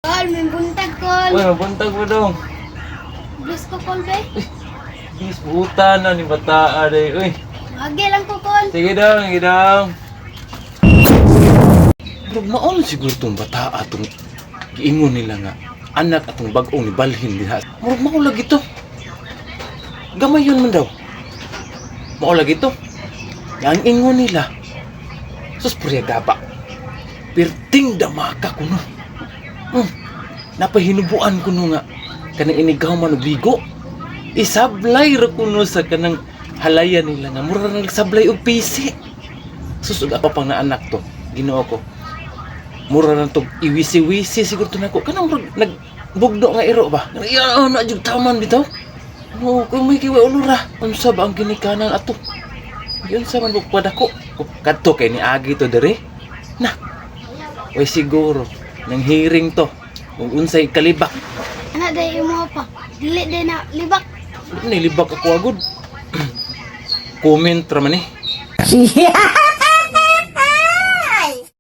Kol, may buntag, Kol. Uy, mabuntag mo dong. Bless ko, Kol, be. Is buta na ni bataa day. Uy, Agi lang ko, Kol. sige dong. Pero maon siguro tong bataa tong giingon nila nga anak atong bag-ong ni balhin diha. Murag mao lagi to. Gamay yun man daw. Mao lagi to. Yang ingon nila. Sus priyagaba. Perting damaka kuno. Napahinubuan kuno nga kanang inigaw man og ligo. Isablay ra kuno sa kanang halayan nila nga mura ra nagsablay og pisi. Susud pa pang na anak to. Ginoo ko. Mura na to iwisi-wisi siguro to nako. Kanang nagbugdo nga iro ba? Iya na jud taman bitaw. No, kung may kiwa ulura. Unsa ba ang ginikanan ato? Yun sa man padako. Kadto kay ni agi to dere. Na. Way siguro nang hearing to. Kung unsay kalibak. Anak day mo pa. Dili day na libak. Nilibak ako agud. Comment ra man eh.